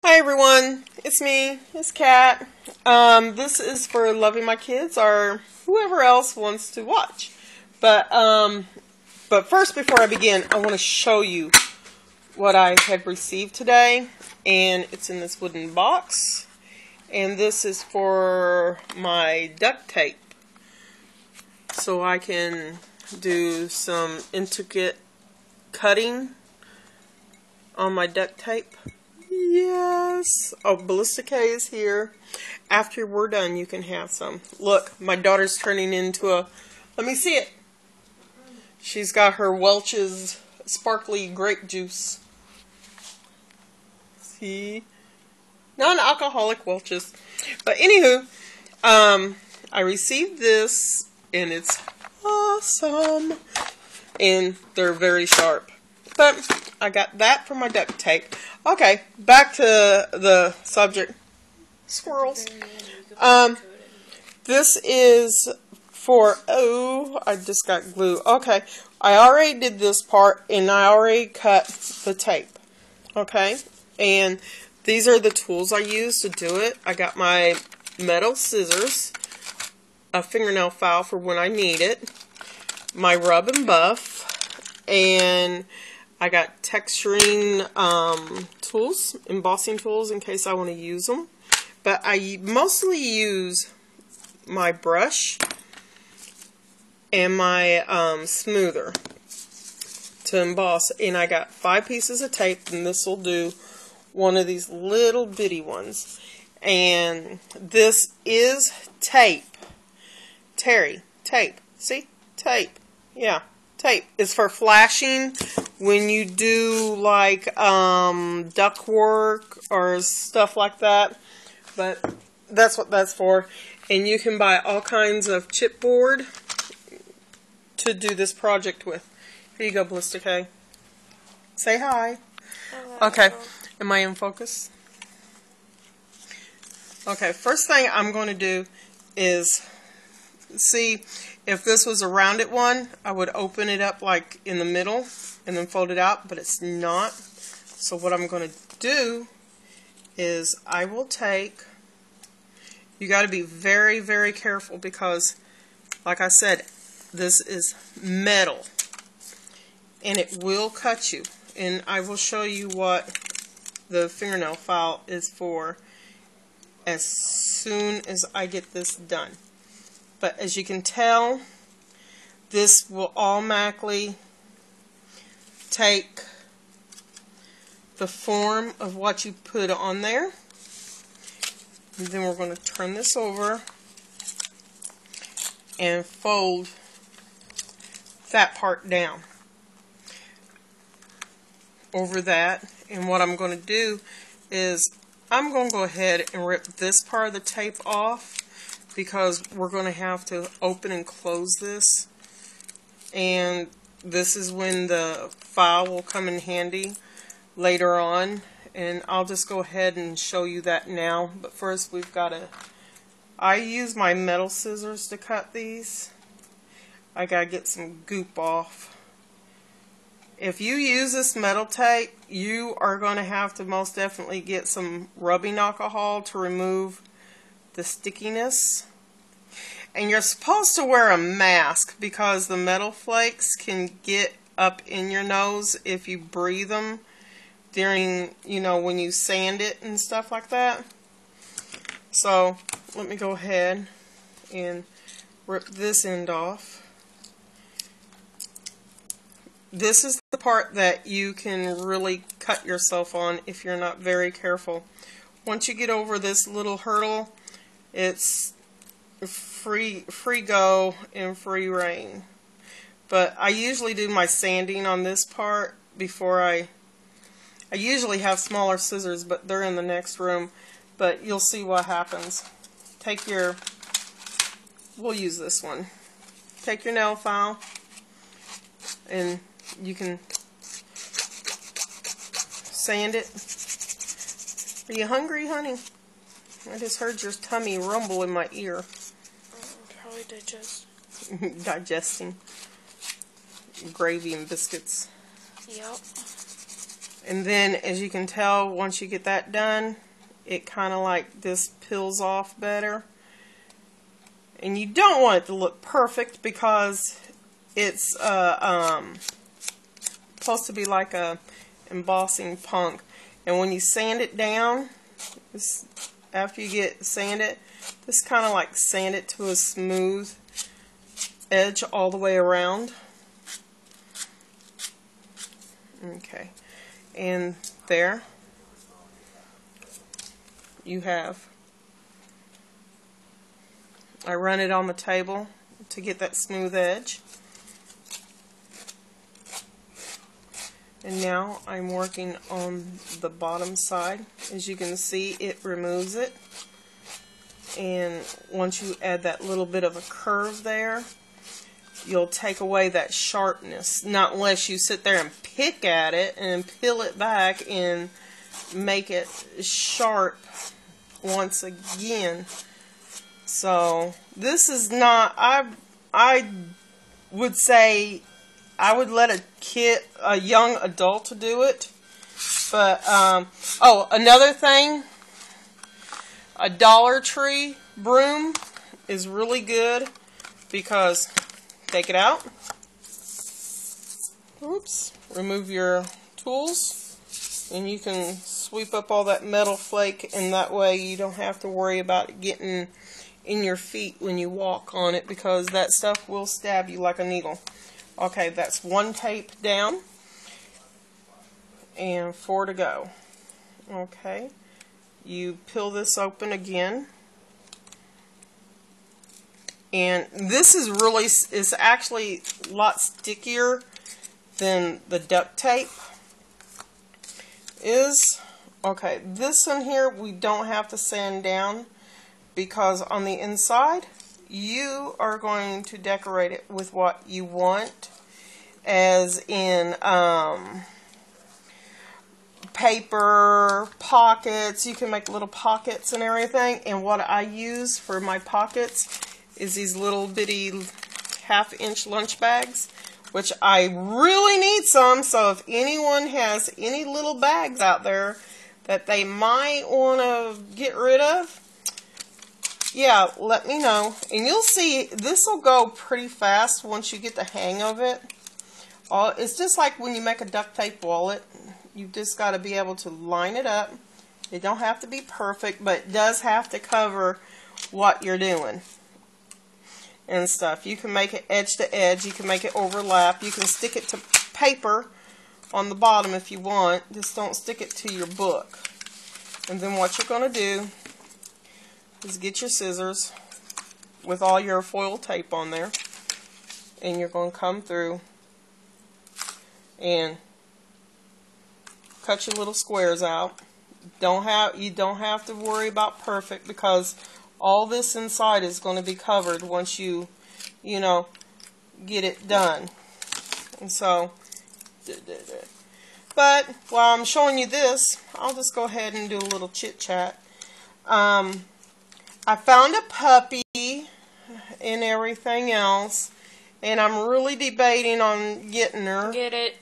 Hi everyone, it's me, it's Kat. This is for Loving My Kids or whoever else wants to watch. But first, before I begin, I want to show you what I had received today. And it's in this wooden box. And this is for my duct tape. So I can do some intricate cutting on my duct tape. Yes. Oh, Ballistic K is here. After we're done, you can have some. Look, my daughter's turning into a... Let me see it. She's got her Welch's sparkly grape juice. See? Non-alcoholic Welch's. But anywho, I received this, and it's awesome. And they're very sharp. But I got that for my duct tape. Okay, back to the subject. Squirrels. This is for, oh, I just got glue. Okay, I already did this part, and I already cut the tape. Okay, and these are the tools I use to do it. I got my metal scissors, a fingernail file for when I need it, my rub and buff, and I got texturing tools, embossing tools in case I want to use them. But I mostly use my brush and my smoother to emboss. And I got 5 pieces of tape, and this will do one of these little bitty ones. And this is tape. Terry, tape. See? Tape. Yeah. Tape. It's for flashing when you do like duct work or stuff like that. But that's what that's for. And you can buy all kinds of chipboard to do this project with. Here you go, Ballistic K. Say hi. Hello. Okay. Am I in focus? Okay. First thing I'm going to do is see. If this was a rounded one, I would open it up like in the middle and then fold it out, but it's not. So what I'm going to do is I will take, you got to be very, very careful because, like I said, this is metal and it will cut you. And I will show you what the fingernail file is for as soon as I get this done. But as you can tell, this will automatically take the form of what you put on there. And then we're going to turn this over and fold that part down over that. And what I'm going to do is I'm going to go ahead and rip this part of the tape off, because we're going to have to open and close this. And this is when the file will come in handy later on. And I'll just go ahead and show you that now. But first we've got to... I use my metal scissors to cut these. I got to get some goop off. If you use this metal tape, you are going to have to most definitely get some rubbing alcohol to remove the stickiness. And you're supposed to wear a mask because the metal flakes can get up in your nose if you breathe them during, you know, when you sand it and stuff like that. So let me go ahead and rip this end off. This is the part that you can really cut yourself on if you're not very careful. Once you get over this little hurdle, it's free go and free reign. But I usually do my sanding on this part before I usually have smaller scissors, but they're in the next room. But you'll see what happens. Take your, we'll use this one. Take your nail file and you can sand it. Are you hungry, honey? I just heard your tummy rumble in my ear. Probably Digesting gravy and biscuits. Yep. And then, as you can tell, once you get that done, it kind of like this peels off better. And you don't want it to look perfect because it's supposed to be like a embossing punk. And when you sand it down, after you get sanded, just kind of like sand it to a smooth edge all the way around. Okay, and there you have. I run it on the table to get that smooth edge. And now I'm working on the bottom side. As you can see, it removes it. And once you add that little bit of a curve there, you'll take away that sharpness. Not unless you sit there and pick at it and peel it back and make it sharp once again. So this is not, I would say I would let a young adult to do it. But, oh, another thing, a Dollar Tree broom is really good because, take it out, oops, remove your tools, and you can sweep up all that metal flake, and that way you don't have to worry about it getting in your feet when you walk on it, because that stuff will stab you like a needle. Okay, that's one tape down and 4 to go. Okay, you peel this open again, and this is actually a lot stickier than the duct tape is. Okay, this one here we don't have to sand down, because on the inside you are going to decorate it with what you want, as in paper, pockets. You can make little pockets and everything, and what I use for my pockets is these little bitty 1/2-inch lunch bags, which I really need some. So if anyone has any little bags out there that they might want to get rid of, yeah, let me know. And you'll see this will go pretty fast once you get the hang of it. It's just like when you make a duct tape wallet. You've just got to be able to line it up. It don't have to be perfect, but it does have to cover what you're doing and stuff. You can make it edge to edge. You can make it overlap. You can stick it to paper on the bottom if you want. Just don't stick it to your book. And then what you're going to do is get your scissors with all your foil tape on there, and you're going to come through and cut your little squares out. You don't have to worry about perfect, because all this inside is going to be covered once you get it done. And so, but while I'm showing you this, I'll just go ahead and do a little chit chat. I found a puppy and everything else, and I'm really debating on getting her. Get it.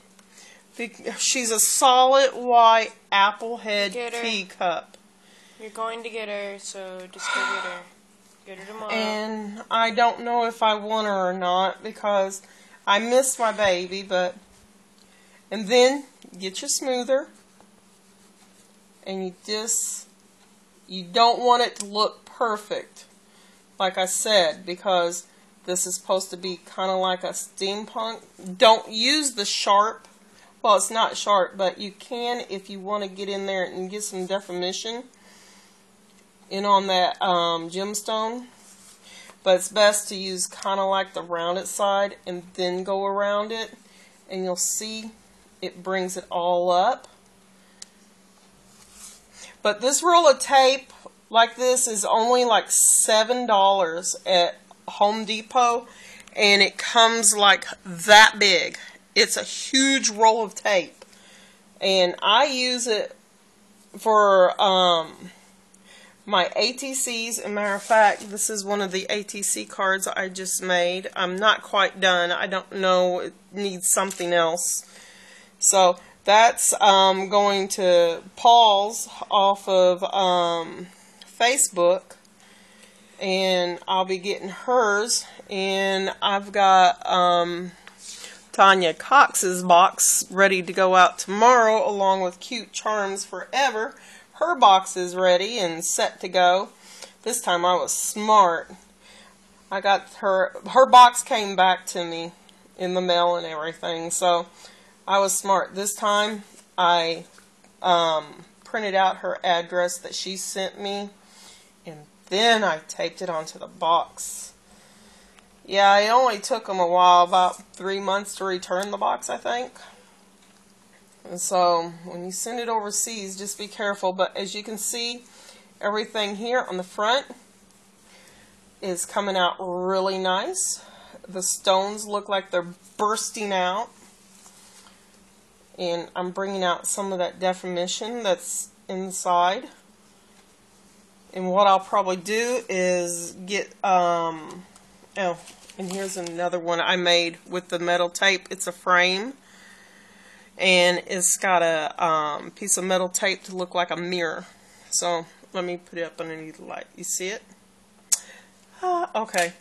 She's a solid white apple head teacup. You're going to get her, so just go get her. Get her tomorrow. And I don't know if I want her or not, because I miss my baby, but... And then, get your smoother, and you don't want it to look perfect, like I said, because this is supposed to be kind of like a steampunk. Don't use the sharp. Well, it's not sharp, but you can if you want to get in there and get some definition in on that gemstone. But it's best to use kind of like the rounded side and then go around it, and you'll see it brings it all up. But this roll of tape like this is only like $7 at Home Depot, and it comes like that big. It's a huge roll of tape, and I use it for my ATCs. As a matter of fact, this is one of the ATC cards I just made. I'm not quite done. I don't know. It needs something else. So That's going to Paul's off of Facebook, and I'll be getting hers. And I've got Tanya Cox's box ready to go out tomorrow, along with Cute Charms Forever. Her box is ready and set to go. This time I was smart. I got her box came back to me in the mail and everything, so I was smart. This time I printed out her address that she sent me, and then I taped it onto the box. Yeah, it only took them a while, about 3 months to return the box, I think. And so when you send it overseas, just be careful. But as you can see, everything here on the front is coming out really nice. The stones look like they're bursting out. And I'm bringing out some of that definition that's inside. And what I'll probably do is get, oh, and here's another one I made with the metal tape. It's a frame, and it's got a piece of metal tape to look like a mirror. So let me put it up underneath the light. You see it? Okay.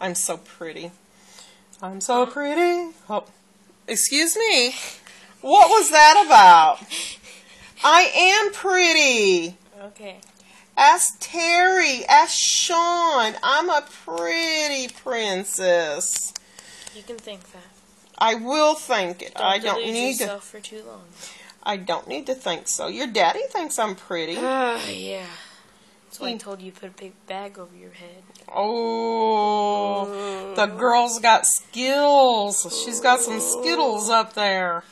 I'm so pretty. I'm so pretty. Oh, excuse me. What was that about? I am pretty. Okay. Ask Terry. Ask Sean. I'm a pretty princess. You can think that. I will think it. I don't delude need to. yourself for too long. I don't need to think so. Your daddy thinks I'm pretty. Yeah. That's why I told you to put a big bag over your head. Oh, the girl's got skills. She's got some Skittles up there.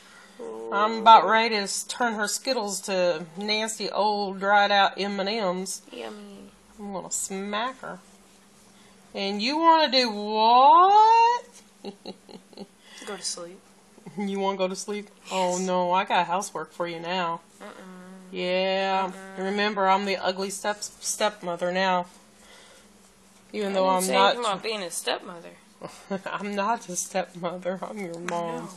I'm about ready to turn her Skittles to nasty old dried out M&Ms. Yummy. I'm gonna smack her. And you want to do what? Go to sleep. You want to go to sleep? Yes. Oh no, I got housework for you now. Yeah. Remember, I'm the ugly stepmother now. Even though I'm not. You're not being a stepmother. I'm not a stepmother. I'm your mom.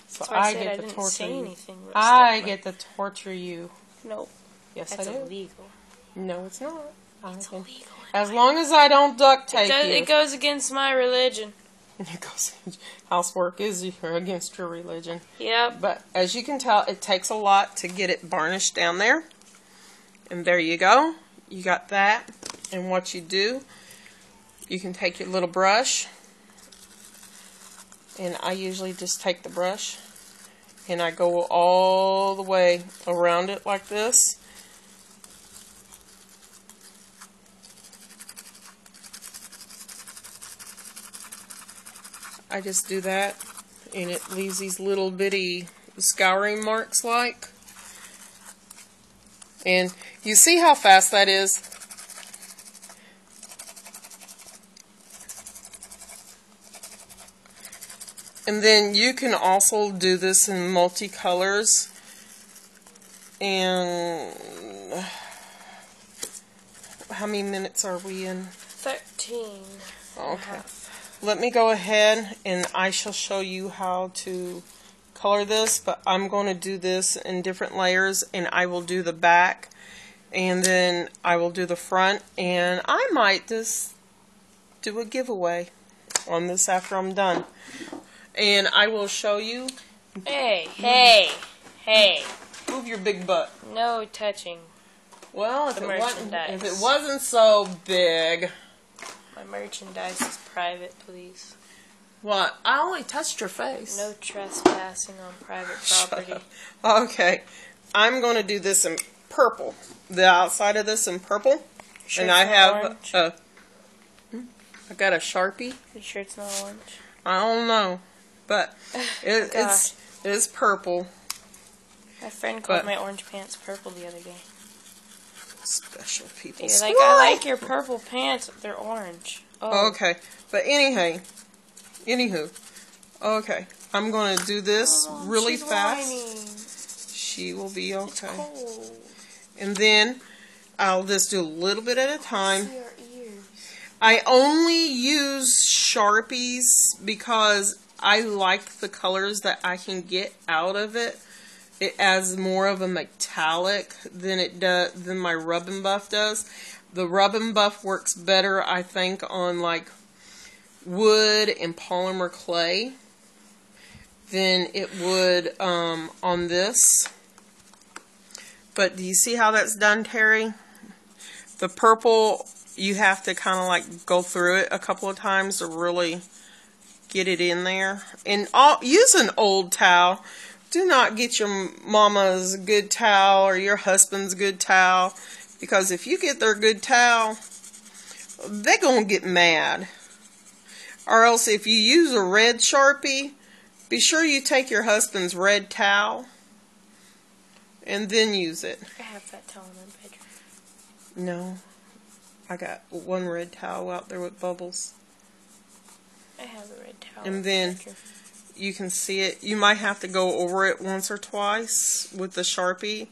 So that's why I get I to didn't torture say you. anything. I get to torture you. No. Yes, that's I do. illegal. No, it's not. It's illegal. As long as I don't duct tape you. It goes against my religion. It goes. Housework is against your religion. Yep. But as you can tell, it takes a lot to get it varnished down there. And there you go. You got that. And what you do, you can take your little brush. And I usually just take the brush and I go all the way around it like this. I just do that, and it leaves these little bitty scouring marks like. And you see how fast that is? And then you can also do this in multicolors. And how many minutes are we in? 13. Okay. Let me go ahead and I shall show you how to color this, but I'm going to do this in different layers, and I will do the back, and then I will do the front, and I might just do a giveaway on this after I'm done. And I will show you. Hey. Move your big butt. No touching. Well, if it wasn't so big. My merchandise is private, please. What? I only touched your face. No trespassing on private property. Okay. I'm going to do this in purple. The outside of this in purple. Sure, and I have I got a Sharpie. You sure it's not orange? I don't know. But it's purple. My friend called my orange pants purple the other day. Special people. You're like, I like your purple pants. They're orange. Oh. Okay. But anywho. Okay. I'm going to do this really fast. Whining. She will be okay. It's cold. And then I'll just do a little bit at a time. See our ears. I only use Sharpies because I like the colors that I can get out of it. it adds more of a metallic than my Rub and Buff does. The Rub and Buff works better, I think, on like wood and polymer clay than it would on this. But do you see how that's done, Terry? The purple, you have to kind of like go through it a couple of times to really get it in there. And use an old towel. Do not get your mama's good towel or your husband's good towel, because if you get their good towel, they're going to get mad. Or else if you use a red Sharpie, be sure you take your husband's red towel and then use it. I have that towel in my bedroom. No. I got one red towel out there with bubbles. I have a red towel. And then you can see it. You might have to go over it once or twice with the Sharpie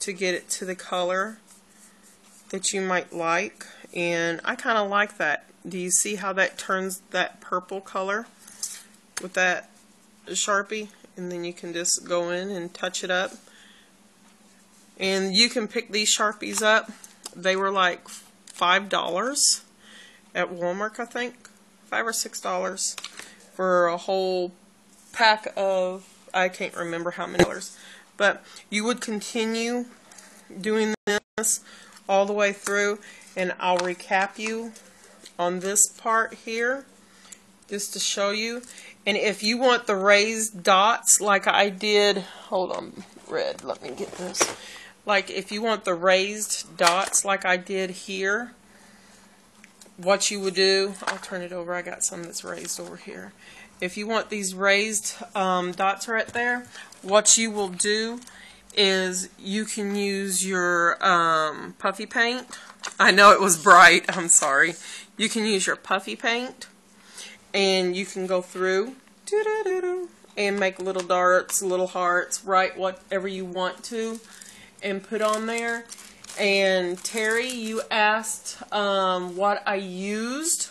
to get it to the color that you might like. And I kind of like that. Do you see how that turns that purple color with that Sharpie? And then you can just go in and touch it up. And you can pick these Sharpies up. They were like $5 at Walmart, I think. $5 or $6 for a whole pack of, I can't remember how many dollars. But you would continue doing this all the way through. And I'll recap you on this part here just to show you. And if you want the raised dots like I did, hold on, red, let me get this. Like if you want the raised dots like I did here, what you would do, I'll turn it over, I got some that's raised over here. If you want these raised dots right there, what you will do is you can use your puffy paint. I know it was bright, I'm sorry. You can use your puffy paint and you can go through and make little darts, little hearts, write whatever you want to and put on there. And Terry, you asked what I used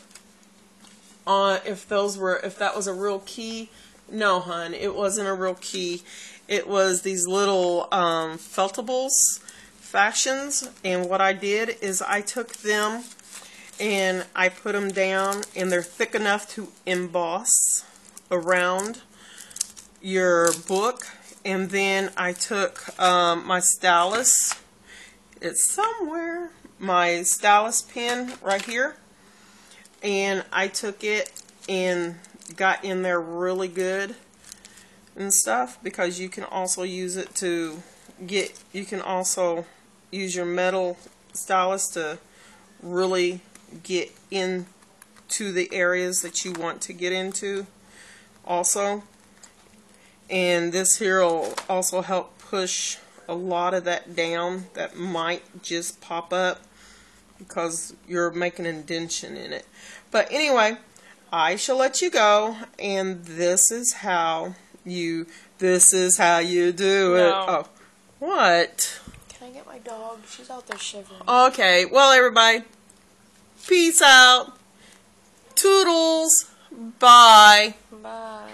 on if that was a real key. No, hun, it wasn't a real key. It was these little feltables fashions, and what I did is I took them and I put them down, and they're thick enough to emboss around your book. And then I took my stylus, it's somewhere, my stylus pen right here, and I took it and got in there really good and stuff, because you can also use it to you can also use your metal stylus to really get into the areas that you want to get into also. And this here will also help push a lot of that down that might just pop up because you're making an indentation in it. But anyway, I shall let you go, and this is how you do it. Oh, what? Can I get my dog? She's out there shivering. Okay, well everybody, peace out. Toodles. Bye. Bye.